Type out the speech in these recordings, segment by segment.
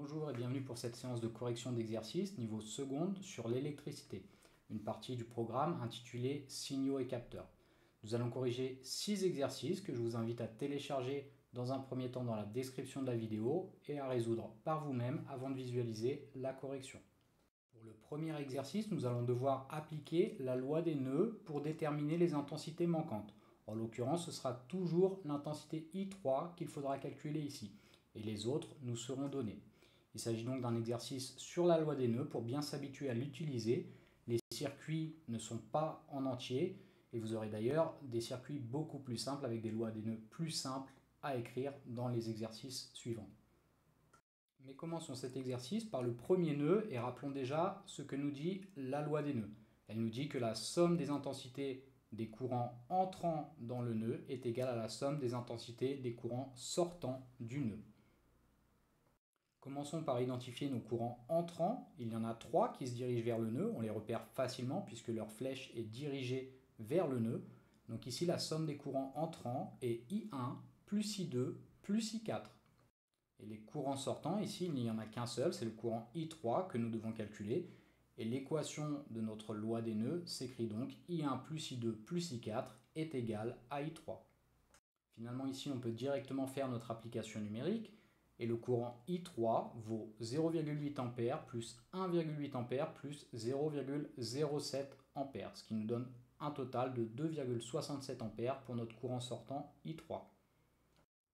Bonjour et bienvenue pour cette séance de correction d'exercice niveau seconde sur l'électricité, une partie du programme intitulée Signaux et capteurs. Nous allons corriger 6 exercices que je vous invite à télécharger dans un premier temps dans la description de la vidéo et à résoudre par vous-même avant de visualiser la correction. Pour le premier exercice, nous allons devoir appliquer la loi des nœuds pour déterminer les intensités manquantes. En l'occurrence, ce sera toujours l'intensité I3 qu'il faudra calculer ici, et les autres nous seront donnés. Il s'agit donc d'un exercice sur la loi des nœuds pour bien s'habituer à l'utiliser. Les circuits ne sont pas en entier, et vous aurez d'ailleurs des circuits beaucoup plus simples avec des lois des nœuds plus simples à écrire dans les exercices suivants. Mais commençons cet exercice par le premier nœud et rappelons déjà ce que nous dit la loi des nœuds. Elle nous dit que la somme des intensités des courants entrant dans le nœud est égale à la somme des intensités des courants sortant du nœud. Commençons par identifier nos courants entrants. Il y en a 3 qui se dirigent vers le nœud. On les repère facilement puisque leur flèche est dirigée vers le nœud. Donc ici, la somme des courants entrants est I1 plus I2 plus I4. Et les courants sortants, ici, il n'y en a qu'un seul, c'est le courant I3 que nous devons calculer. Et l'équation de notre loi des nœuds s'écrit donc I1 plus I2 plus I4 est égal à I3. Finalement, ici, on peut directement faire notre application numérique. Et le courant I3 vaut 0,8 A plus 1,8 A plus 0,07 A, ce qui nous donne un total de 2,67 A pour notre courant sortant I3.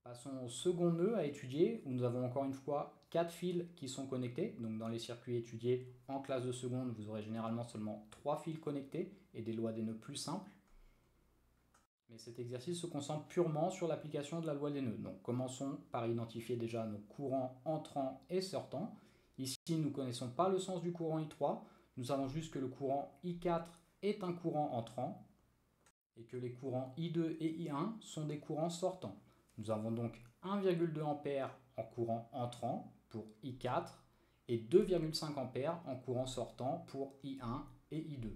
Passons au second nœud à étudier, où nous avons encore une fois 4 fils qui sont connectés. Donc dans les circuits étudiés en classe de seconde, vous aurez généralement seulement 3 fils connectés et des lois des nœuds plus simples. Mais cet exercice se concentre purement sur l'application de la loi des nœuds. Donc commençons par identifier déjà nos courants entrants et sortants. Ici, nous ne connaissons pas le sens du courant I3. Nous savons juste que le courant I4 est un courant entrant et que les courants I2 et I1 sont des courants sortants. Nous avons donc 1,2 A en courant entrant pour I4 et 2,5 A en courant sortant pour I1 et I2.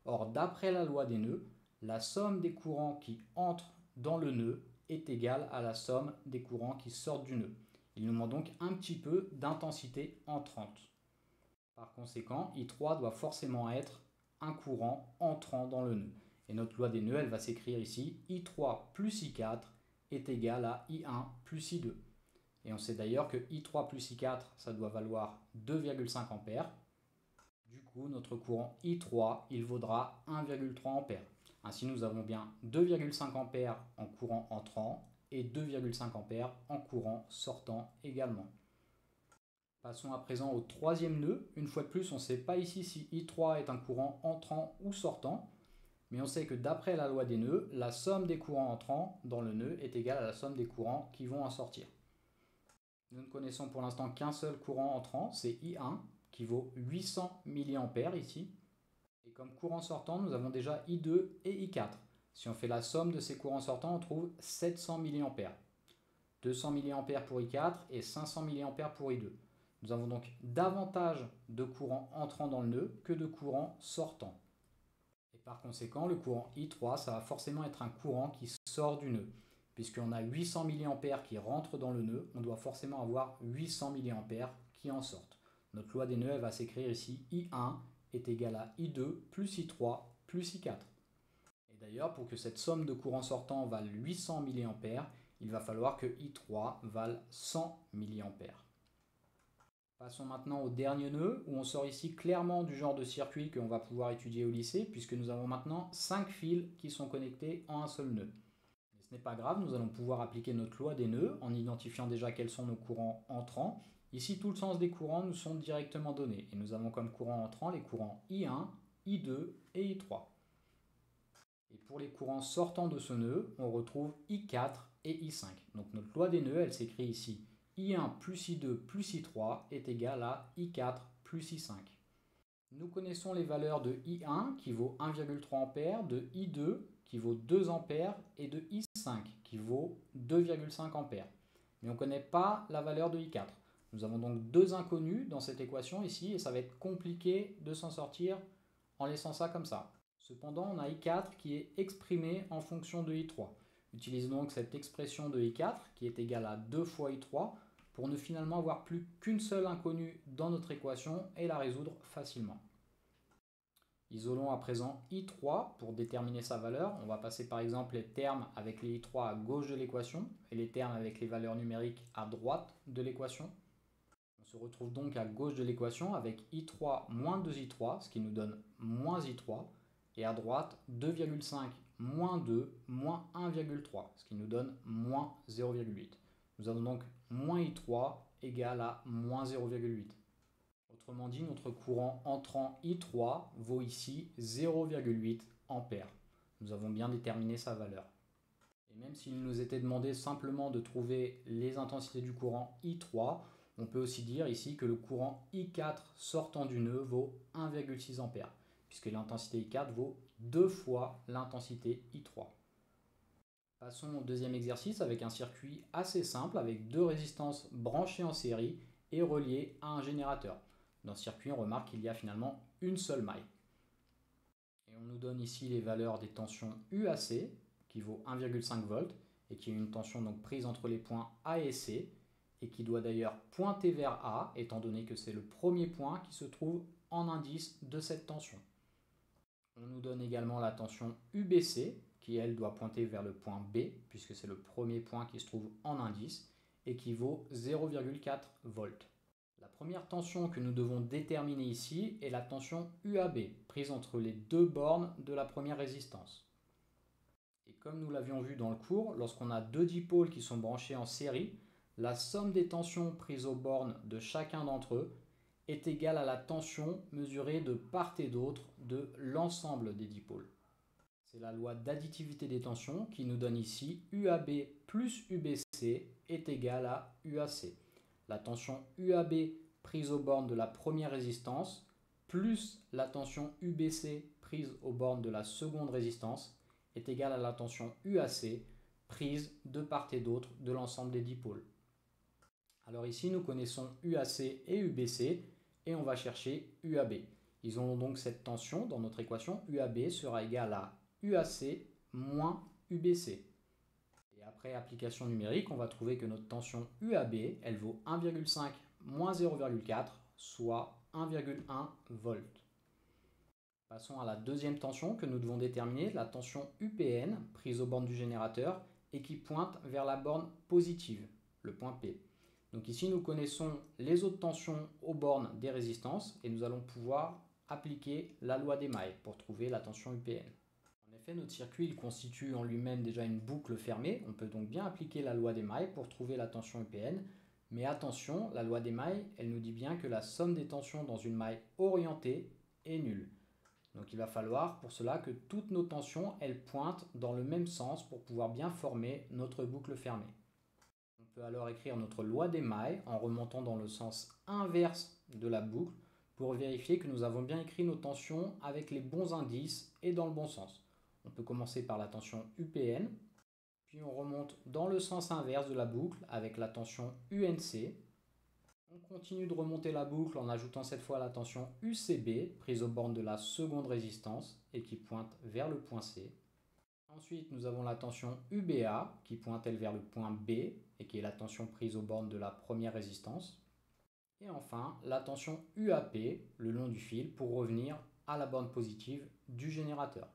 Or, d'après la loi des nœuds, la somme des courants qui entrent dans le nœud est égale à la somme des courants qui sortent du nœud. Il nous manque donc un petit peu d'intensité entrante. Par conséquent, I3 doit forcément être un courant entrant dans le nœud. Et notre loi des nœuds, elle va s'écrire ici I3 plus I4 est égal à I1 plus I2. Et on sait d'ailleurs que I3 plus I4, ça doit valoir 2,5 A. Du coup, notre courant I3, il vaudra 1,3 A. Ainsi, nous avons bien 2,5 A en courant entrant et 2,5 A en courant sortant également. Passons à présent au troisième nœud. Une fois de plus, on ne sait pas ici si I3 est un courant entrant ou sortant, mais on sait que d'après la loi des nœuds, la somme des courants entrants dans le nœud est égale à la somme des courants qui vont en sortir. Nous ne connaissons pour l'instant qu'un seul courant entrant, c'est I1, qui vaut 800 mA ici. Et comme courant sortant, nous avons déjà I2 et I4. Si on fait la somme de ces courants sortants, on trouve 700 mA. 200 mA pour I4 et 500 mA pour I2. Nous avons donc davantage de courants entrants dans le nœud que de courants sortants. Et par conséquent, le courant I3, ça va forcément être un courant qui sort du nœud. Puisqu'on a 800 mA qui rentrent dans le nœud, on doit forcément avoir 800 mA qui en sortent. Notre loi des nœuds, elle va s'écrire ici I1 est égal à I2 plus I3 plus I4. Et d'ailleurs, pour que cette somme de courants sortants vale 800 mA, il va falloir que I3 vale 100 mA. Passons maintenant au dernier nœud, où on sort ici clairement du genre de circuit qu'on va pouvoir étudier au lycée, puisque nous avons maintenant 5 fils qui sont connectés en un seul nœud. Mais ce n'est pas grave, nous allons pouvoir appliquer notre loi des nœuds en identifiant déjà quels sont nos courants entrants. Ici, tout le sens des courants nous sont directement donnés. Et nous avons comme courant entrant les courants I1, I2 et I3. Et pour les courants sortants de ce nœud, on retrouve I4 et I5. Donc notre loi des nœuds, elle s'écrit ici I1 plus I2 plus I3 est égal à I4 plus I5. Nous connaissons les valeurs de I1 qui vaut 1,3 A, de I2 qui vaut 2 A et de I5 qui vaut 2,5 A. Mais on ne connaît pas la valeur de I4. Nous avons donc deux inconnus dans cette équation ici et ça va être compliqué de s'en sortir en laissant ça comme ça. Cependant, on a I4 qui est exprimé en fonction de I3. Utilisons donc cette expression de I4 qui est égale à 2 fois I3 pour ne finalement avoir plus qu'une seule inconnue dans notre équation et la résoudre facilement. Isolons à présent I3 pour déterminer sa valeur. On va passer par exemple les termes avec les I3 à gauche de l'équation et les termes avec les valeurs numériques à droite de l'équation. On se retrouve donc à gauche de l'équation avec I3 moins 2I3, ce qui nous donne moins I3, et à droite 2,5 moins 2 moins 1,3, ce qui nous donne moins 0,8. Nous avons donc moins I3 égale à moins 0,8. Autrement dit, notre courant entrant I3 vaut ici 0,8 ampères. Nous avons bien déterminé sa valeur. Et même s'il nous était demandé simplement de trouver les intensités du courant I3, on peut aussi dire ici que le courant I4 sortant du nœud vaut 1,6 ampères, puisque l'intensité I4 vaut 2 fois l'intensité I3. Passons au deuxième exercice avec un circuit assez simple avec deux résistances branchées en série et reliées à un générateur. Dans ce circuit, on remarque qu'il y a finalement une seule maille. Et on nous donne ici les valeurs des tensions UAC, qui vaut 1,5 volts, et qui est une tension donc prise entre les points A et C, et qui doit d'ailleurs pointer vers A, étant donné que c'est le premier point qui se trouve en indice de cette tension. On nous donne également la tension UBC, qui elle doit pointer vers le point B, puisque c'est le premier point qui se trouve en indice, et qui vaut 0,4 volts. La première tension que nous devons déterminer ici est la tension UAB, prise entre les deux bornes de la première résistance. Et comme nous l'avions vu dans le cours, lorsqu'on a deux dipôles qui sont branchés en série, la somme des tensions prises aux bornes de chacun d'entre eux est égale à la tension mesurée de part et d'autre de l'ensemble des dipôles. C'est la loi d'additivité des tensions qui nous donne ici UAB plus UBC est égal à UAC. La tension UAB prise aux bornes de la première résistance plus la tension UBC prise aux bornes de la seconde résistance est égale à la tension UAC prise de part et d'autre de l'ensemble des dipôles. Alors ici, nous connaissons UAC et UBC et on va chercher UAB. Ils ont donc cette tension dans notre équation. UAB sera égal à UAC moins UBC. Et après application numérique, on va trouver que notre tension UAB, elle vaut 1,5 moins 0,4, soit 1,1 volts. Passons à la deuxième tension que nous devons déterminer, la tension UPN, prise aux bornes du générateur, et qui pointe vers la borne positive, le point P. Donc ici, nous connaissons les autres tensions aux bornes des résistances, et nous allons pouvoir appliquer la loi des mailles pour trouver la tension UPN. En effet, notre circuit il constitue en lui-même déjà une boucle fermée. On peut donc bien appliquer la loi des mailles pour trouver la tension UPN. Mais attention, la loi des mailles, elle nous dit bien que la somme des tensions dans une maille orientée est nulle. Donc il va falloir pour cela que toutes nos tensions, elles pointent dans le même sens pour pouvoir bien former notre boucle fermée. On peut alors écrire notre loi des mailles en remontant dans le sens inverse de la boucle pour vérifier que nous avons bien écrit nos tensions avec les bons indices et dans le bon sens. On peut commencer par la tension UPN, puis on remonte dans le sens inverse de la boucle avec la tension UNC. On continue de remonter la boucle en ajoutant cette fois la tension UCB, prise aux bornes de la seconde résistance et qui pointe vers le point C. Ensuite, nous avons la tension UBA qui pointe elle vers le point B et qui est la tension prise aux bornes de la première résistance. Et enfin, la tension UAP le long du fil pour revenir à la borne positive du générateur.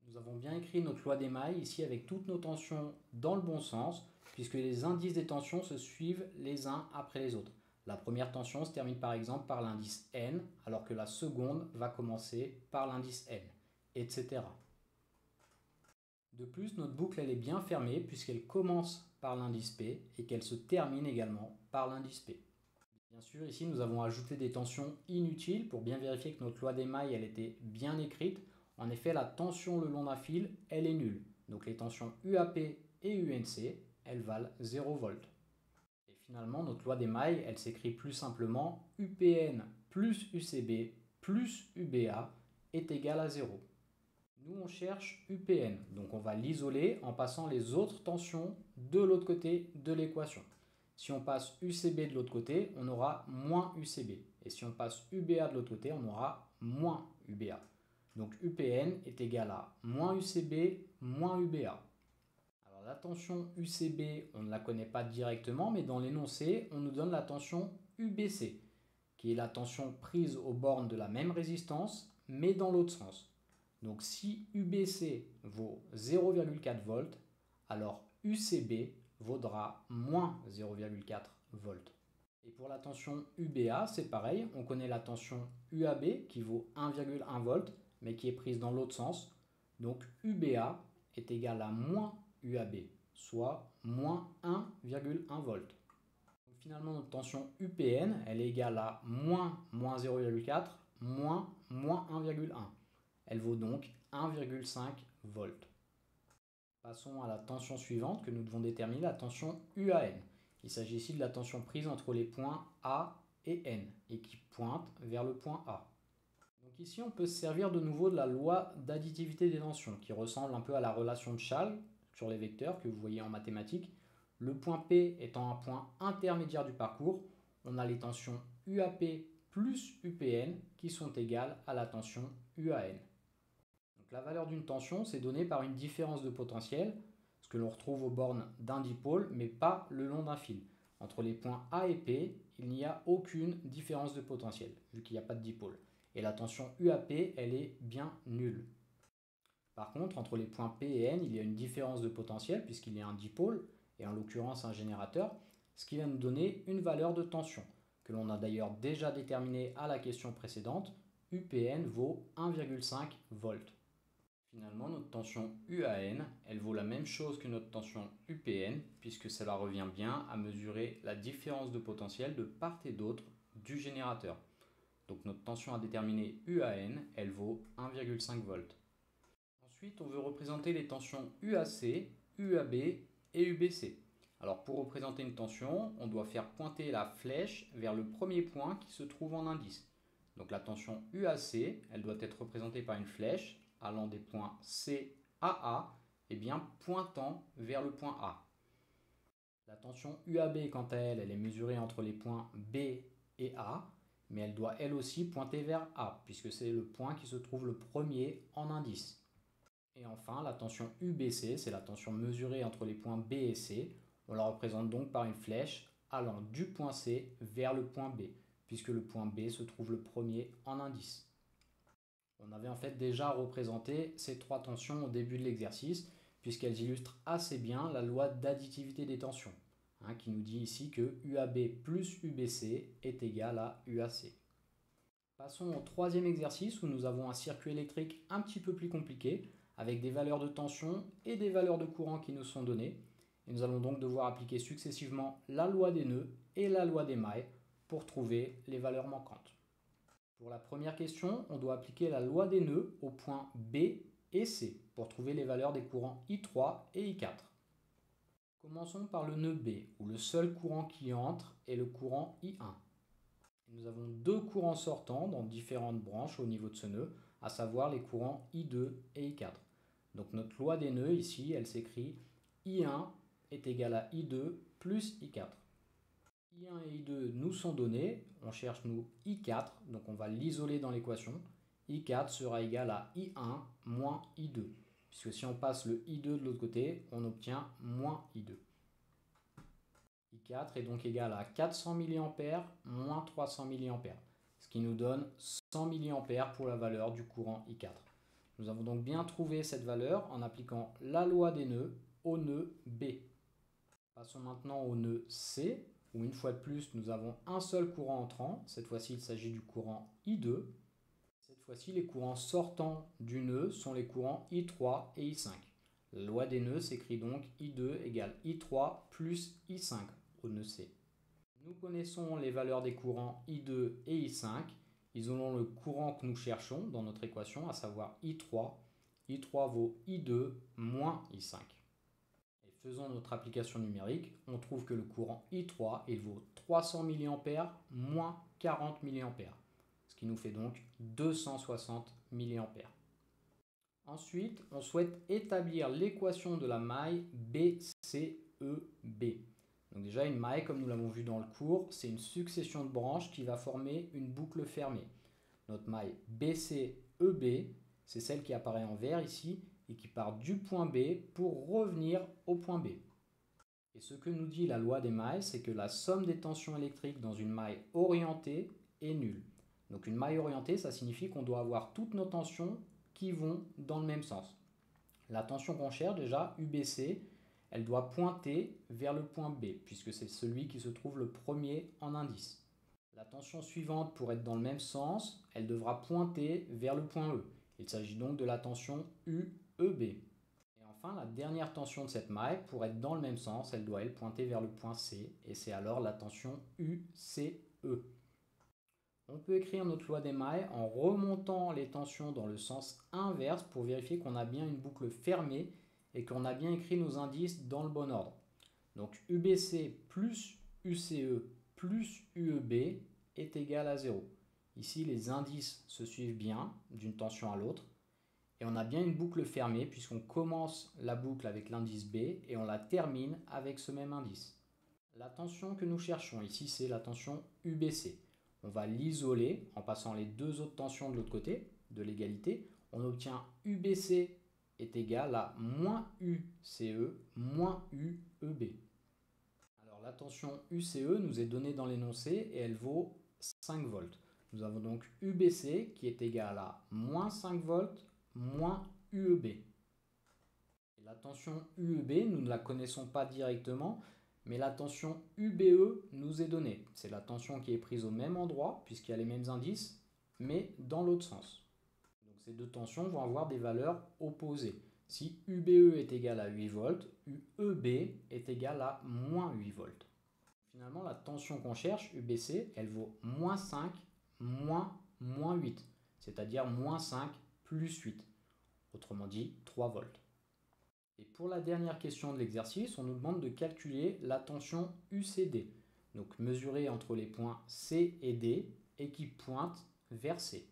Nous avons bien écrit notre loi des mailles ici avec toutes nos tensions dans le bon sens puisque les indices des tensions se suivent les uns après les autres. La première tension se termine par exemple par l'indice N alors que la seconde va commencer par l'indice N, etc. De plus, notre boucle elle est bien fermée puisqu'elle commence par l'indice P et qu'elle se termine également par l'indice P. Bien sûr, ici nous avons ajouté des tensions inutiles pour bien vérifier que notre loi des mailles elle était bien écrite. En effet, la tension le long d'un fil, elle est nulle. Donc les tensions UAP et UNC, elles valent 0 volts. Et finalement, notre loi des mailles, elle s'écrit plus simplement UPN plus UCB plus UBA est égal à 0. Nous, on cherche UPN, donc on va l'isoler en passant les autres tensions de l'autre côté de l'équation. Si on passe UCB de l'autre côté, on aura moins UCB. Et si on passe UBA de l'autre côté, on aura moins UBA. Donc UPN est égal à moins UCB moins UBA. Alors La tension UCB, on ne la connaît pas directement, mais dans l'énoncé, on nous donne la tension UBC, qui est la tension prise aux bornes de la même résistance, mais dans l'autre sens. Donc si UBC vaut 0,4 volts, alors UCB vaudra moins 0,4 volts. Et pour la tension UBA, c'est pareil, on connaît la tension UAB qui vaut 1,1 volts, mais qui est prise dans l'autre sens. Donc UBA est égal à moins UAB, soit moins 1,1 volts. Finalement, notre tension UPN, elle est égale à moins 0,4, moins 1,1. Elle vaut donc 1,5 volts. Passons à la tension suivante que nous devons déterminer, la tension UAN. Il s'agit ici de la tension prise entre les points A et N et qui pointe vers le point A. Donc ici, on peut se servir de nouveau de la loi d'additivité des tensions qui ressemble un peu à la relation de Schall sur les vecteurs que vous voyez en mathématiques. Le point P étant un point intermédiaire du parcours, on a les tensions UAP plus UPN qui sont égales à la tension UAN. Donc la valeur d'une tension, c'est donné par une différence de potentiel, ce que l'on retrouve aux bornes d'un dipôle, mais pas le long d'un fil. Entre les points A et P, il n'y a aucune différence de potentiel, vu qu'il n'y a pas de dipôle. Et la tension UAP, elle est bien nulle. Par contre, entre les points P et N, il y a une différence de potentiel, puisqu'il y a un dipôle, et en l'occurrence un générateur, ce qui va nous donner une valeur de tension, que l'on a d'ailleurs déjà déterminée à la question précédente. UPN vaut 1,5 volts. Finalement, notre tension UAN, elle vaut la même chose que notre tension UPN, puisque cela revient bien à mesurer la différence de potentiel de part et d'autre du générateur. Donc notre tension à déterminer UAN, elle vaut 1,5 volts. Ensuite, on veut représenter les tensions UAC, UAB et UBC. Alors pour représenter une tension, on doit faire pointer la flèche vers le premier point qui se trouve en indice. Donc la tension UAC, elle doit être représentée par une flèche allant des points C à A, et bien pointant vers le point A. La tension UAB, quant à elle, elle est mesurée entre les points B et A, mais elle doit elle aussi pointer vers A, puisque c'est le point qui se trouve le premier en indice. Et enfin, la tension UBC, c'est la tension mesurée entre les points B et C. On la représente donc par une flèche allant du point C vers le point B, puisque le point B se trouve le premier en indice. On avait en fait déjà représenté ces trois tensions au début de l'exercice, puisqu'elles illustrent assez bien la loi d'additivité des tensions, qui nous dit ici que UAB plus UBC est égal à UAC. Passons au troisième exercice où nous avons un circuit électrique un petit peu plus compliqué, avec des valeurs de tension et des valeurs de courant qui nous sont données. Et nous allons donc devoir appliquer successivement la loi des nœuds et la loi des mailles pour trouver les valeurs manquantes. Pour la première question, on doit appliquer la loi des nœuds aux points B et C pour trouver les valeurs des courants I3 et I4. Commençons par le nœud B, où le seul courant qui entre est le courant I1. Nous avons deux courants sortants dans différentes branches au niveau de ce nœud, à savoir les courants I2 et I4. Donc notre loi des nœuds ici, elle s'écrit I1 est égal à I2 plus I4. I1 et I2 nous sont donnés, on cherche nous I4, donc on va l'isoler dans l'équation. I4 sera égal à I1 moins I2, puisque si on passe le I2 de l'autre côté, on obtient moins I2. I4 est donc égal à 400 mA moins 300 mA, ce qui nous donne 100 mA pour la valeur du courant I4. Nous avons donc bien trouvé cette valeur en appliquant la loi des nœuds au nœud B. Passons maintenant au nœud C, où une fois de plus nous avons un seul courant entrant. Cette fois-ci il s'agit du courant I2. Cette fois-ci les courants sortants du nœud sont les courants I3 et I5. La loi des nœuds s'écrit donc I2 égale I3 plus I5 au nœud C. Nous connaissons les valeurs des courants I2 et I5. Isolons le courant que nous cherchons dans notre équation, à savoir I3. I3 vaut I2 moins I5. Et faisons notre application numérique. On trouve que le courant I3 il vaut 300 mA moins 40 mA, ce qui nous fait donc 260 mA. Ensuite, on souhaite établir l'équation de la maille BCEB. Donc déjà, une maille, comme nous l'avons vu dans le cours, c'est une succession de branches qui va former une boucle fermée. Notre maille BCEB, c'est celle qui apparaît en vert ici, et qui part du point B pour revenir au point B. Et ce que nous dit la loi des mailles, c'est que la somme des tensions électriques dans une maille orientée est nulle. Donc une maille orientée, ça signifie qu'on doit avoir toutes nos tensions qui vont dans le même sens. La tension qu'on cherche déjà, UBC, elle doit pointer vers le point B, puisque c'est celui qui se trouve le premier en indice. La tension suivante, pour être dans le même sens, elle devra pointer vers le point E. Il s'agit donc de la tension UEB. Et enfin, la dernière tension de cette maille, pour être dans le même sens, elle doit elle pointer vers le point C, et c'est alors la tension UCE. On peut écrire notre loi des mailles en remontant les tensions dans le sens inverse pour vérifier qu'on a bien une boucle fermée et qu'on a bien écrit nos indices dans le bon ordre. Donc UBC plus UCE plus UEB est égal à 0. Ici, les indices se suivent bien d'une tension à l'autre. Et on a bien une boucle fermée puisqu'on commence la boucle avec l'indice B et on la termine avec ce même indice. La tension que nous cherchons ici, c'est la tension UBC. On va l'isoler en passant les deux autres tensions de l'autre côté de l'égalité. On obtient UBC est égal à moins UCE moins UEB. Alors la tension UCE nous est donnée dans l'énoncé et elle vaut 5 volts. Nous avons donc UBC qui est égal à moins 5 volts moins UEB. Et la tension UEB, nous ne la connaissons pas directement, mais la tension UBE nous est donnée. C'est la tension qui est prise au même endroit, puisqu'il y a les mêmes indices, mais dans l'autre sens. Donc ces deux tensions vont avoir des valeurs opposées. Si UBE est égal à 8 volts, UEB est égal à moins 8 volts. Finalement, la tension qu'on cherche, UBC, elle vaut moins 5 moins 8, c'est-à-dire moins 5 plus 8. Autrement dit, 3 volts. Et pour la dernière question de l'exercice, on nous demande de calculer la tension UCD, donc mesurée entre les points C et D et qui pointe vers C.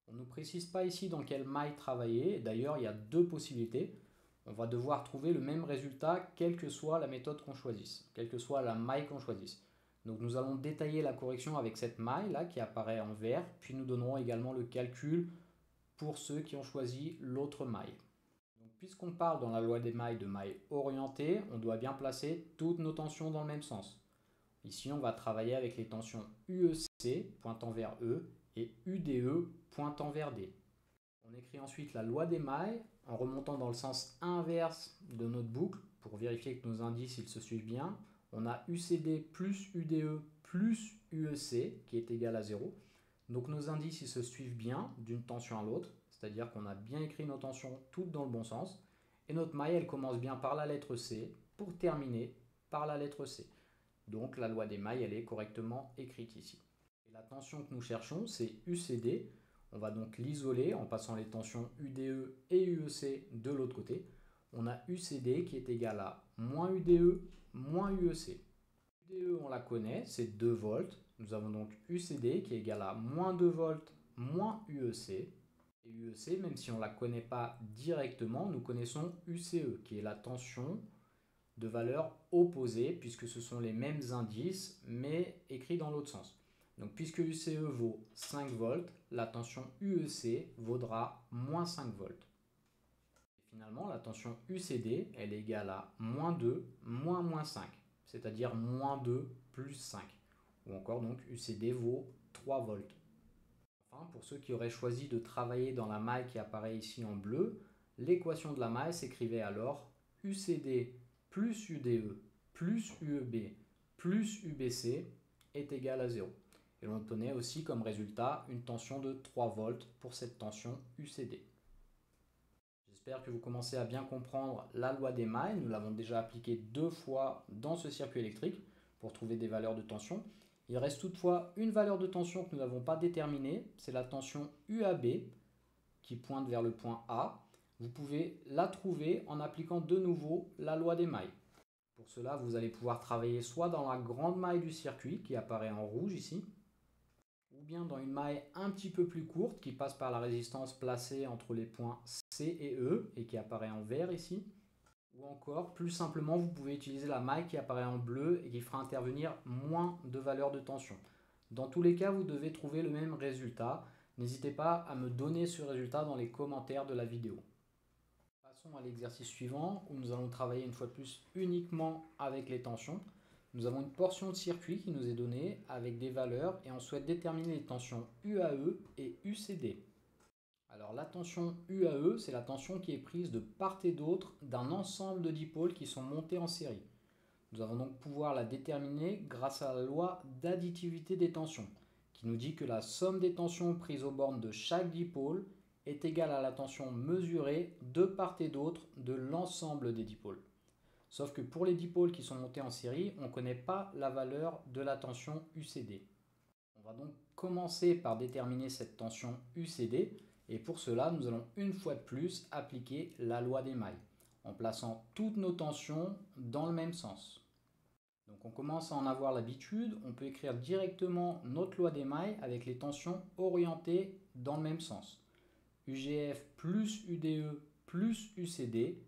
On ne nous précise pas ici dans quelle maille travailler, d'ailleurs il y a deux possibilités. On va devoir trouver le même résultat quelle que soit la méthode qu'on choisisse, quelle que soit la maille qu'on choisisse. Donc nous allons détailler la correction avec cette maille là qui apparaît en vert, puis nous donnerons également le calcul pour ceux qui ont choisi l'autre maille. Puisqu'on parle dans la loi des mailles de mailles orientées, on doit bien placer toutes nos tensions dans le même sens. Ici, on va travailler avec les tensions UEC pointant vers E et UDE pointant vers D. On écrit ensuite la loi des mailles en remontant dans le sens inverse de notre boucle pour vérifier que nos indices ils se suivent bien. On a UCD plus UDE plus UEC qui est égal à 0. Donc nos indices ils se suivent bien d'une tension à l'autre. C'est-à-dire qu'on a bien écrit nos tensions toutes dans le bon sens. Et notre maille, elle commence bien par la lettre C pour terminer par la lettre C. Donc la loi des mailles, elle est correctement écrite ici. Et la tension que nous cherchons, c'est UCD. On va donc l'isoler en passant les tensions UDE et UEC de l'autre côté. On a UCD qui est égal à moins UDE moins UEC. UDE, on la connaît, c'est 2 volts. Nous avons donc UCD qui est égal à moins 2 volts moins UEC. Et UEC, même si on ne la connaît pas directement, nous connaissons UCE, qui est la tension de valeur opposée, puisque ce sont les mêmes indices, mais écrits dans l'autre sens. Donc puisque UCE vaut 5 volts, la tension UEC vaudra moins 5 volts. Et finalement, la tension UCD, elle est égale à moins 2 moins 5, c'est-à-dire moins 2 plus 5. Ou encore, donc, UCD vaut 3 volts. Enfin, pour ceux qui auraient choisi de travailler dans la maille qui apparaît ici en bleu, l'équation de la maille s'écrivait alors UCD plus UDE plus UEB plus UBC est égal à 0. Et l'on obtenait aussi comme résultat une tension de 3 volts pour cette tension UCD. J'espère que vous commencez à bien comprendre la loi des mailles. Nous l'avons déjà appliquée 2 fois dans ce circuit électrique pour trouver des valeurs de tension. Il reste toutefois une valeur de tension que nous n'avons pas déterminée, c'est la tension UAB qui pointe vers le point A. Vous pouvez la trouver en appliquant de nouveau la loi des mailles. Pour cela, vous allez pouvoir travailler soit dans la grande maille du circuit qui apparaît en rouge ici, ou bien dans une maille un petit peu plus courte qui passe par la résistance placée entre les points C et E et qui apparaît en vert ici. Ou encore, plus simplement, vous pouvez utiliser la maille qui apparaît en bleu et qui fera intervenir moins de valeurs de tension. Dans tous les cas, vous devez trouver le même résultat. N'hésitez pas à me donner ce résultat dans les commentaires de la vidéo. Passons à l'exercice suivant où nous allons travailler une fois de plus uniquement avec les tensions. Nous avons une portion de circuit qui nous est donnée avec des valeurs et on souhaite déterminer les tensions UAE et UCD. Alors la tension UAE, c'est la tension qui est prise de part et d'autre d'un ensemble de dipôles qui sont montés en série. Nous allons donc pouvoir la déterminer grâce à la loi d'additivité des tensions, qui nous dit que la somme des tensions prises aux bornes de chaque dipôle est égale à la tension mesurée de part et d'autre de l'ensemble des dipôles. Sauf que pour les dipôles qui sont montés en série, on ne connaît pas la valeur de la tension UCD. On va donc commencer par déterminer cette tension UCD, et pour cela, nous allons une fois de plus appliquer la loi d'émail, en plaçant toutes nos tensions dans le même sens. Donc on commence à en avoir l'habitude, on peut écrire directement notre loi d'émail avec les tensions orientées dans le même sens. UGF plus UDE plus UCD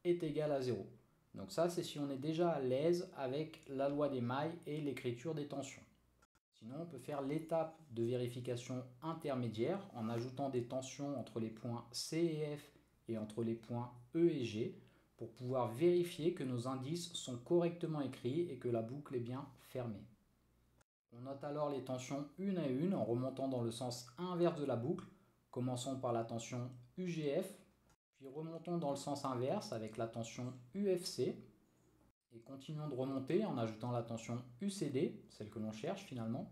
est égal à 0. Donc ça, c'est si on est déjà à l'aise avec la loi d'émail et l'écriture des tensions. Sinon, on peut faire l'étape de vérification intermédiaire en ajoutant des tensions entre les points C et F et entre les points E et G pour pouvoir vérifier que nos indices sont correctement écrits et que la boucle est bien fermée. On note alors les tensions une à une en remontant dans le sens inverse de la boucle. Commençons par la tension UGF, puis remontons dans le sens inverse avec la tension UFC, et continuons de remonter en ajoutant la tension UCD, celle que l'on cherche finalement.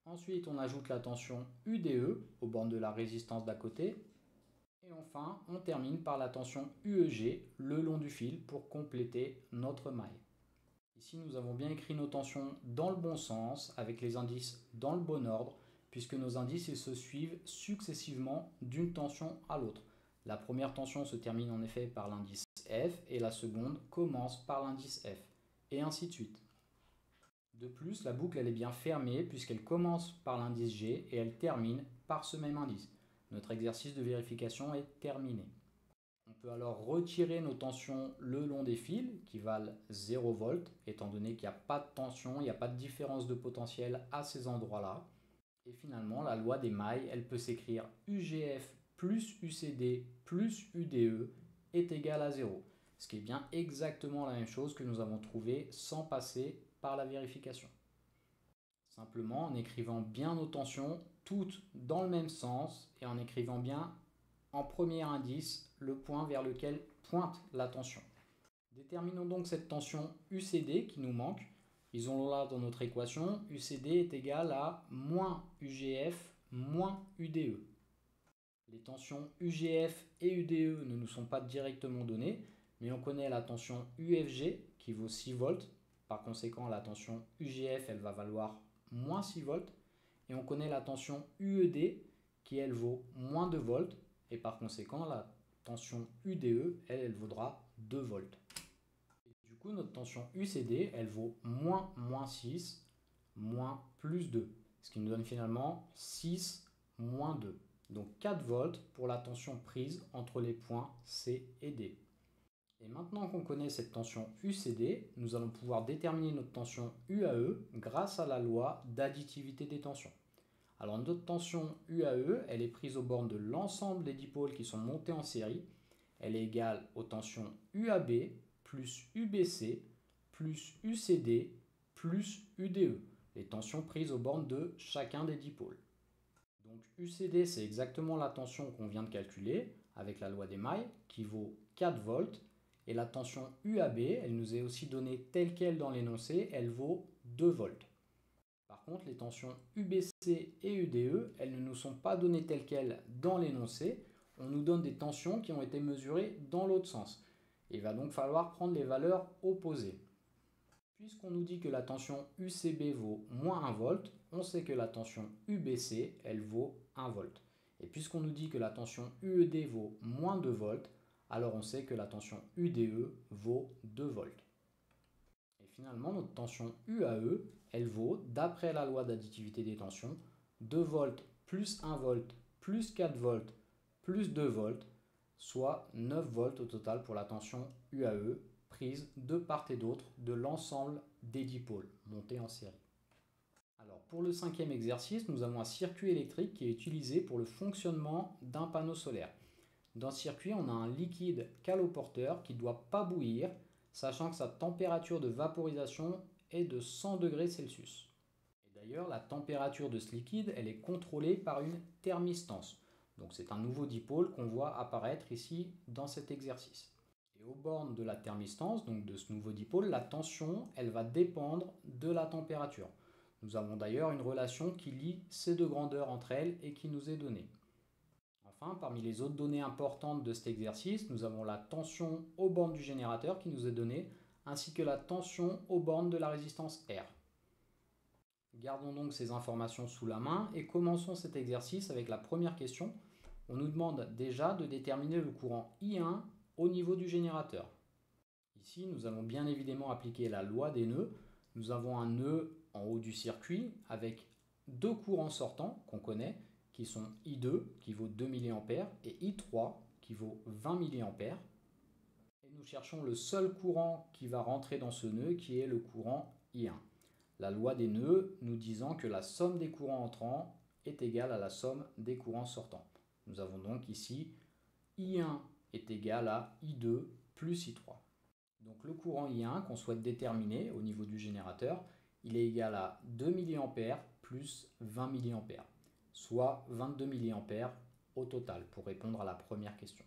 Ensuite, on ajoute la tension UDE aux bornes de la résistance d'à côté. Et enfin, on termine par la tension UEG le long du fil pour compléter notre maille. Ici, nous avons bien écrit nos tensions dans le bon sens, avec les indices dans le bon ordre, puisque nos indices se suivent successivement d'une tension à l'autre. La première tension se termine en effet par l'indice F et la seconde commence par l'indice F, et ainsi de suite. De plus, la boucle elle est bien fermée puisqu'elle commence par l'indice G et elle termine par ce même indice. Notre exercice de vérification est terminé. On peut alors retirer nos tensions le long des fils qui valent 0 V, étant donné qu'il n'y a pas de tension, il n'y a pas de différence de potentiel à ces endroits-là. Et finalement, la loi des mailles, elle peut s'écrire UGF plus UCD plus UDE est égal à 0. Ce qui est bien exactement la même chose que nous avons trouvé sans passer par la vérification. Simplement en écrivant bien nos tensions, toutes dans le même sens, et en écrivant bien en premier indice le point vers lequel pointe la tension. Déterminons donc cette tension UCD qui nous manque. Lisons là dans notre équation, UCD est égal à moins UGF moins UDE. Les tensions UGF et UDE ne nous sont pas directement données, mais on connaît la tension UFG qui vaut 6 volts. Par conséquent, la tension UGF elle va valoir moins 6 volts. Et on connaît la tension UED qui elle vaut moins 2 volts. Et par conséquent, la tension UDE elle vaudra 2 volts. Du coup, notre tension UCD, elle vaut moins 6, moins plus 2. Ce qui nous donne finalement 6 moins 2. Donc 4 volts pour la tension prise entre les points C et D. Et maintenant qu'on connaît cette tension UCD, nous allons pouvoir déterminer notre tension UAE grâce à la loi d'additivité des tensions. Alors notre tension UAE, elle est prise aux bornes de l'ensemble des dipôles qui sont montés en série. Elle est égale aux tensions UAB plus UBC plus UCD plus UDE, les tensions prises aux bornes de chacun des dipôles. Donc UCD, c'est exactement la tension qu'on vient de calculer avec la loi d'émail qui vaut 4 volts. Et la tension UAB, elle nous est aussi donnée telle qu'elle dans l'énoncé, elle vaut 2 volts. Par contre, les tensions UBC et UDE, elles ne nous sont pas données telles quelles dans l'énoncé. On nous donne des tensions qui ont été mesurées dans l'autre sens. Il va donc falloir prendre les valeurs opposées. Puisqu'on nous dit que la tension UCB vaut moins 1 volt, on sait que la tension UBC, elle vaut 1 volt. Et puisqu'on nous dit que la tension UED vaut moins 2 volts, alors on sait que la tension UDE vaut 2 volts. Et finalement, notre tension UAE, elle vaut, d'après la loi d'additivité des tensions, 2 volts plus 1 volt plus 4 volts plus 2 volts, soit 9 volts au total pour la tension UAE prise de part et d'autre de l'ensemble des dipôles montés en série. Alors pour le cinquième exercice, nous avons un circuit électrique qui est utilisé pour le fonctionnement d'un panneau solaire. Dans ce circuit, on a un liquide caloporteur qui ne doit pas bouillir, sachant que sa température de vaporisation est de 100 degrés Celsius. Et d'ailleurs, la température de ce liquide, elle est contrôlée par une thermistance. Donc c'est un nouveau dipôle qu'on voit apparaître ici dans cet exercice. Et aux bornes de la thermistance, donc de ce nouveau dipôle, la tension, elle va dépendre de la température. Nous avons d'ailleurs une relation qui lie ces deux grandeurs entre elles et qui nous est donnée. Enfin, parmi les autres données importantes de cet exercice, nous avons la tension aux bornes du générateur qui nous est donnée, ainsi que la tension aux bornes de la résistance R. Gardons donc ces informations sous la main et commençons cet exercice avec la première question. On nous demande déjà de déterminer le courant I1 au niveau du générateur. Ici, nous allons bien évidemment appliquer la loi des nœuds. Nous avons un nœud en haut du circuit avec deux courants sortants qu'on connaît, qui sont I2 qui vaut 2 mA et I3 qui vaut 20 mA. Et nous cherchons le seul courant qui va rentrer dans ce nœud qui est le courant I1. La loi des nœuds nous disant que la somme des courants entrants est égale à la somme des courants sortants. Nous avons donc ici I1 est égal à I2 plus I3. Donc le courant I1 qu'on souhaite déterminer au niveau du générateur, il est égal à 2 mA plus 20 mA, soit 22 mA au total pour répondre à la première question.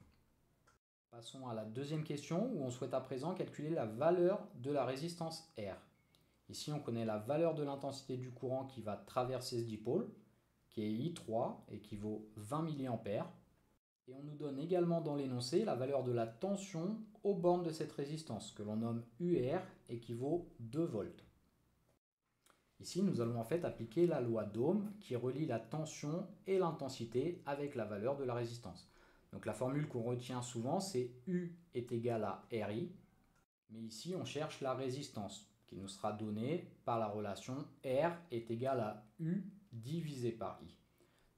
Passons à la deuxième question où on souhaite à présent calculer la valeur de la résistance R. Ici on connaît la valeur de l'intensité du courant qui va traverser ce dipôle, qui est I3 et qui vaut 20 mA. Et on nous donne également dans l'énoncé la valeur de la tension aux bornes de cette résistance, que l'on nomme UR et qui vaut 2 volts. Ici, nous allons en fait appliquer la loi d'Ohm qui relie la tension et l'intensité avec la valeur de la résistance. Donc la formule qu'on retient souvent, c'est U est égal à RI, mais ici on cherche la résistance qui nous sera donnée par la relation R est égal à U divisé par I.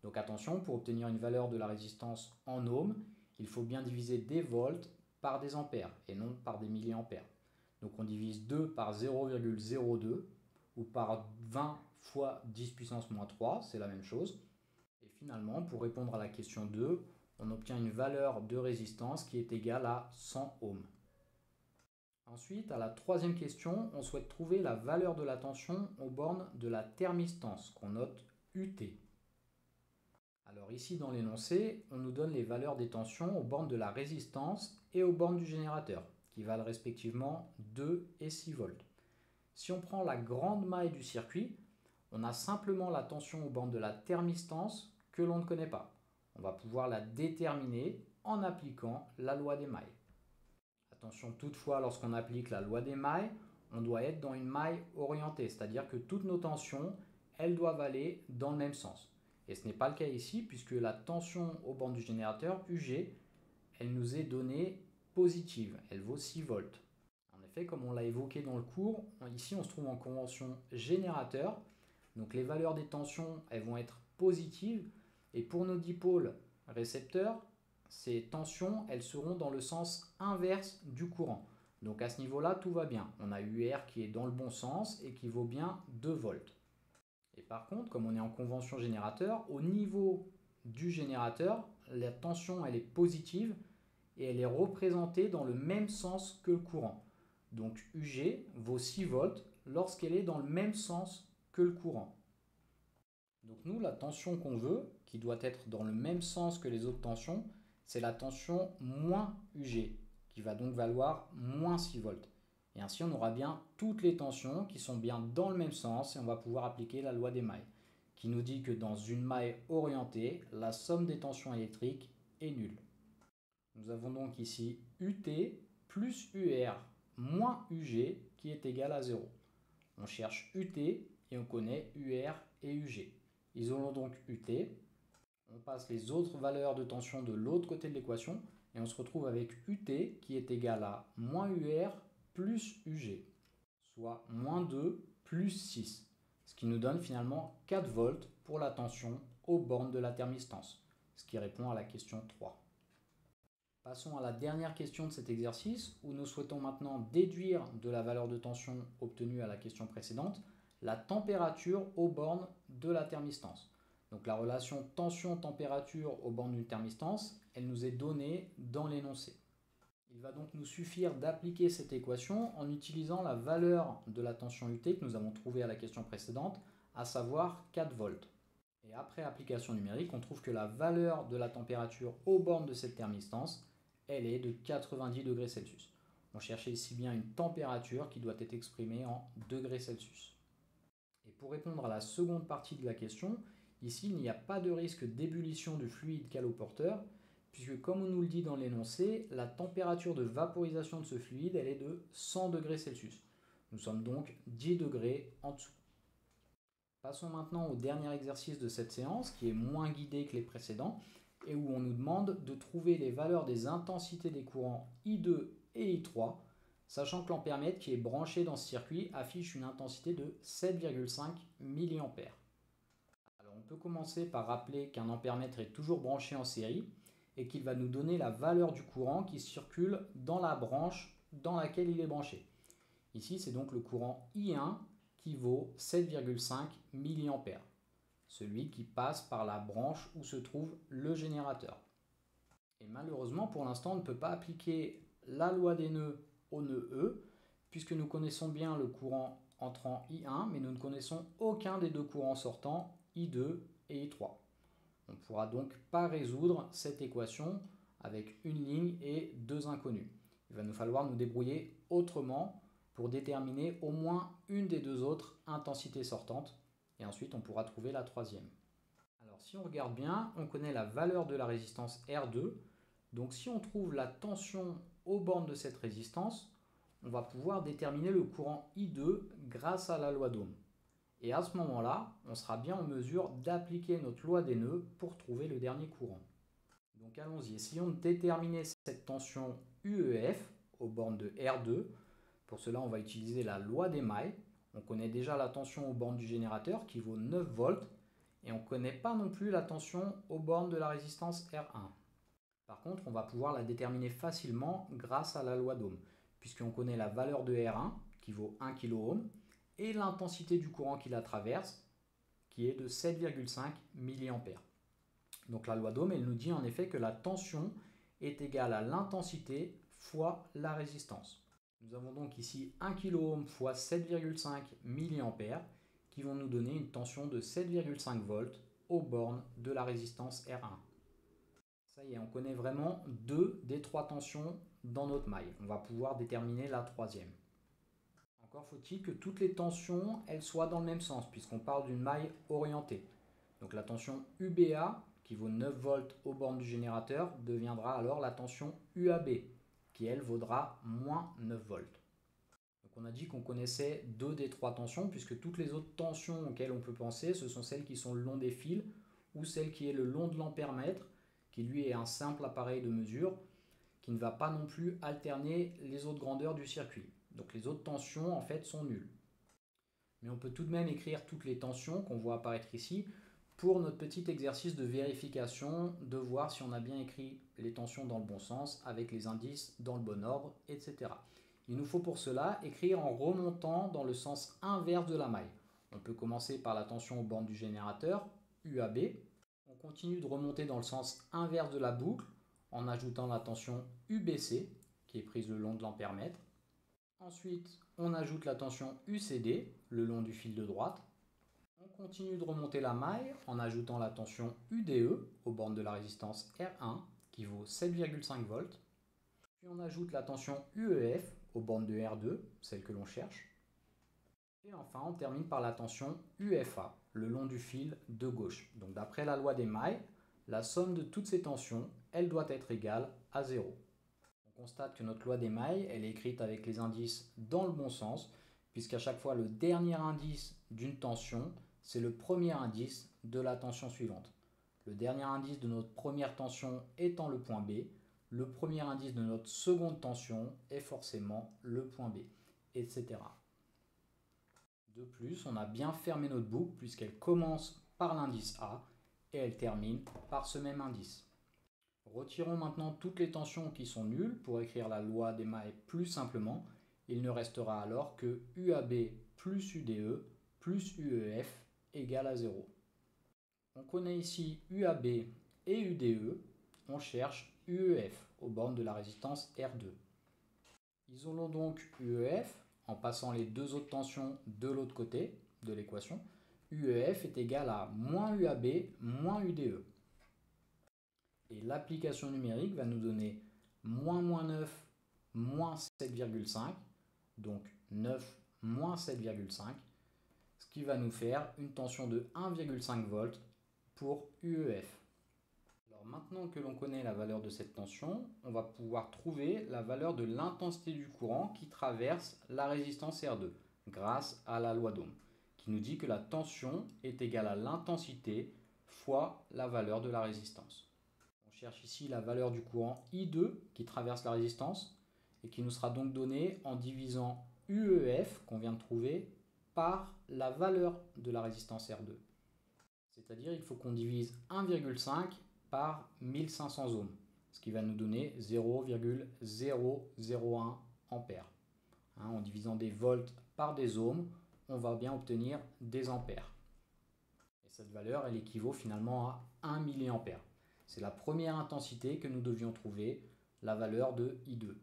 Donc attention, pour obtenir une valeur de la résistance en ohms, il faut bien diviser des volts par des ampères et non par des milliampères. Donc on divise 2 par 0,02 ou par 20 fois 10 puissance moins 3, c'est la même chose. Et finalement, pour répondre à la question 2, on obtient une valeur de résistance qui est égale à 100 ohms. Ensuite, à la troisième question, on souhaite trouver la valeur de la tension aux bornes de la thermistance, qu'on note UT. Alors ici dans l'énoncé, on nous donne les valeurs des tensions aux bornes de la résistance et aux bornes du générateur, qui valent respectivement 2 et 6 volts. Si on prend la grande maille du circuit, on a simplement la tension aux bornes de la thermistance que l'on ne connaît pas. On va pouvoir la déterminer en appliquant la loi des mailles. Attention toutefois, lorsqu'on applique la loi des mailles, on doit être dans une maille orientée, c'est-à-dire que toutes nos tensions, elles doivent aller dans le même sens. Et ce n'est pas le cas ici, puisque la tension aux bornes du générateur, UG, elle nous est donnée positive, elle vaut 6 volts. En effet, comme on l'a évoqué dans le cours, ici on se trouve en convention générateur, donc les valeurs des tensions, elles vont être positives, et pour nos dipôles récepteurs, ces tensions, elles seront dans le sens inverse du courant. Donc à ce niveau-là, tout va bien. On a UR qui est dans le bon sens et qui vaut bien 2 volts. Et par contre, comme on est en convention générateur, au niveau du générateur, la tension elle est positive et elle est représentée dans le même sens que le courant. Donc UG vaut 6 volts lorsqu'elle est dans le même sens que le courant. Donc nous, la tension qu'on veut, qui doit être dans le même sens que les autres tensions, c'est la tension moins UG, qui va donc valoir moins 6 volts. Et ainsi, on aura bien toutes les tensions qui sont bien dans le même sens et on va pouvoir appliquer la loi des mailles, qui nous dit que dans une maille orientée, la somme des tensions électriques est nulle. Nous avons donc ici UT plus UR moins UG qui est égal à 0. On cherche UT et on connaît UR et UG. Isolons donc UT. On passe les autres valeurs de tension de l'autre côté de l'équation et on se retrouve avec UT qui est égal à moins UR plus UG, soit moins 2 plus 6, ce qui nous donne finalement 4 volts pour la tension aux bornes de la thermistance, ce qui répond à la question 3. Passons à la dernière question de cet exercice où nous souhaitons maintenant déduire de la valeur de tension obtenue à la question précédente la température aux bornes de la thermistance. Donc la relation tension-température aux bornes d'une thermistance, elle nous est donnée dans l'énoncé. Il va donc nous suffire d'appliquer cette équation en utilisant la valeur de la tension UT que nous avons trouvée à la question précédente, à savoir 4 volts. Et après application numérique, on trouve que la valeur de la température aux bornes de cette thermistance, elle est de 90 degrés Celsius. On cherchait ici bien une température qui doit être exprimée en degrés Celsius. Et pour répondre à la seconde partie de la question, ici il n'y a pas de risque d'ébullition du fluide caloporteur, puisque comme on nous le dit dans l'énoncé, la température de vaporisation de ce fluide, elle est de 100 degrés Celsius. Nous sommes donc 10 degrés en dessous. Passons maintenant au dernier exercice de cette séance, qui est moins guidé que les précédents, et où on nous demande de trouver les valeurs des intensités des courants I2 et I3, sachant que l'ampèremètre qui est branché dans ce circuit affiche une intensité de 7,5 mA. Alors on peut commencer par rappeler qu'un ampèremètre est toujours branché en série, et qu'il va nous donner la valeur du courant qui circule dans la branche dans laquelle il est branché. Ici, c'est donc le courant I1 qui vaut 7,5 mA, celui qui passe par la branche où se trouve le générateur. Et malheureusement, pour l'instant, on ne peut pas appliquer la loi des nœuds au nœud E, puisque nous connaissons bien le courant entrant I1, mais nous ne connaissons aucun des deux courants sortants, I2 et I3. On ne pourra donc pas résoudre cette équation avec une ligne et deux inconnus. Il va nous falloir nous débrouiller autrement pour déterminer au moins une des deux autres intensités sortantes, et ensuite on pourra trouver la troisième. Alors si on regarde bien, on connaît la valeur de la résistance R2, donc si on trouve la tension aux bornes de cette résistance, on va pouvoir déterminer le courant I2 grâce à la loi d'Ohm. Et à ce moment-là, on sera bien en mesure d'appliquer notre loi des nœuds pour trouver le dernier courant. Donc allons-y, essayons de déterminer cette tension UEF aux bornes de R2. Pour cela, on va utiliser la loi des mailles. On connaît déjà la tension aux bornes du générateur qui vaut 9 volts. Et on ne connaît pas non plus la tension aux bornes de la résistance R1. Par contre, on va pouvoir la déterminer facilement grâce à la loi d'Ohm, puisqu'on connaît la valeur de R1 qui vaut 1 kΩ et l'intensité du courant qui la traverse qui est de 7,5 mA. Donc la loi d'Ohm, elle nous dit en effet que la tension est égale à l'intensité fois la résistance. Nous avons donc ici 1 kΩ fois 7,5 mA qui vont nous donner une tension de 7,5 volts aux bornes de la résistance R1. Ça y est, on connaît vraiment deux des trois tensions dans notre maille. On va pouvoir déterminer la troisième. Encore faut-il que toutes les tensions elles soient dans le même sens, puisqu'on parle d'une maille orientée. Donc la tension UBA, qui vaut 9 volts aux bornes du générateur, deviendra alors la tension UAB, qui elle vaudra moins 9 volts. Donc on a dit qu'on connaissait deux des trois tensions, puisque toutes les autres tensions auxquelles on peut penser, ce sont celles qui sont le long des fils, ou celle qui est le long de l'ampèremètre, qui lui est un simple appareil de mesure, qui ne va pas non plus alterner les autres grandeurs du circuit. Donc les autres tensions en fait sont nulles. Mais on peut tout de même écrire toutes les tensions qu'on voit apparaître ici pour notre petit exercice de vérification, de voir si on a bien écrit les tensions dans le bon sens, avec les indices dans le bon ordre, etc. Il nous faut pour cela écrire en remontant dans le sens inverse de la maille. On peut commencer par la tension aux bornes du générateur, UAB. On continue de remonter dans le sens inverse de la boucle en ajoutant la tension UBC, qui est prise le long de l'ampèremètre. Ensuite, on ajoute la tension UCD, le long du fil de droite. On continue de remonter la maille en ajoutant la tension UDE, aux bornes de la résistance R1, qui vaut 7,5 volts. Puis on ajoute la tension UEF, aux bornes de R2, celle que l'on cherche. Et enfin, on termine par la tension UFA, le long du fil de gauche. Donc d'après la loi des mailles, la somme de toutes ces tensions, elle doit être égale à 0. On constate que notre loi des mailles, elle est écrite avec les indices dans le bon sens, puisqu'à chaque fois le dernier indice d'une tension, c'est le premier indice de la tension suivante. Le dernier indice de notre première tension étant le point B, le premier indice de notre seconde tension est forcément le point B, etc. De plus, on a bien fermé notre boucle puisqu'elle commence par l'indice A et elle termine par ce même indice. Retirons maintenant toutes les tensions qui sont nulles pour écrire la loi des mailles plus simplement. Il ne restera alors que UAB plus UDE plus UEF égale à 0. On connaît ici UAB et UDE, on cherche UEF aux bornes de la résistance R2. Isolons donc UEF en passant les deux autres tensions de l'autre côté de l'équation. UEF est égal à moins UAB moins UDE. Et l'application numérique va nous donner moins 9 moins 7,5, donc 9 moins 7,5, ce qui va nous faire une tension de 1,5 volts pour UEF. Alors maintenant que l'on connaît la valeur de cette tension, on va pouvoir trouver la valeur de l'intensité du courant qui traverse la résistance R2 grâce à la loi d'Ohm, qui nous dit que la tension est égale à l'intensité fois la valeur de la résistance. On cherche ici la valeur du courant I2 qui traverse la résistance et qui nous sera donc donnée en divisant UEF qu'on vient de trouver par la valeur de la résistance R2. C'est-à-dire il faut qu'on divise 1,5 par 1500 ohms, ce qui va nous donner 0,001 ampères. En divisant des volts par des ohms, on va bien obtenir des ampères. Et cette valeur, elle équivaut finalement à 1 milliampère. C'est la première intensité que nous devions trouver, la valeur de I2.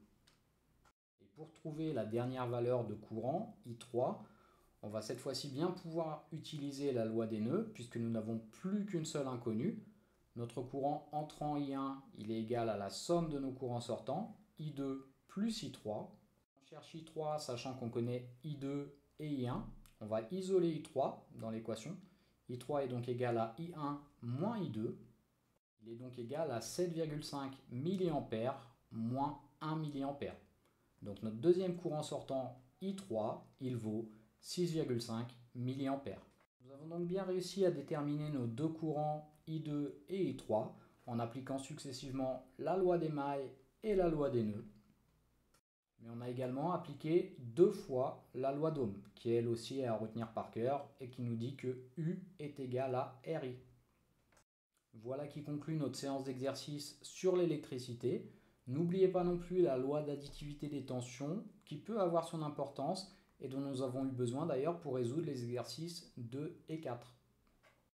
Et pour trouver la dernière valeur de courant, I3, on va cette fois-ci bien pouvoir utiliser la loi des nœuds, puisque nous n'avons plus qu'une seule inconnue. Notre courant entrant I1, il est égal à la somme de nos courants sortants, I2 plus I3. On cherche I3, sachant qu'on connaît I2 et I1. On va isoler I3 dans l'équation. I3 est donc égal à I1 moins I2. Il est donc égal à 7,5 mA moins 1 mA. Donc notre deuxième courant sortant, I3, il vaut 6,5 mA. Nous avons donc bien réussi à déterminer nos deux courants I2 et I3 en appliquant successivement la loi des mailles et la loi des nœuds. Mais on a également appliqué deux fois la loi d'Ohm, qui elle aussi est à retenir par cœur et qui nous dit que U est égal à RI. Voilà qui conclut notre séance d'exercice sur l'électricité. N'oubliez pas non plus la loi d'additivité des tensions qui peut avoir son importance et dont nous avons eu besoin d'ailleurs pour résoudre les exercices 2 et 4.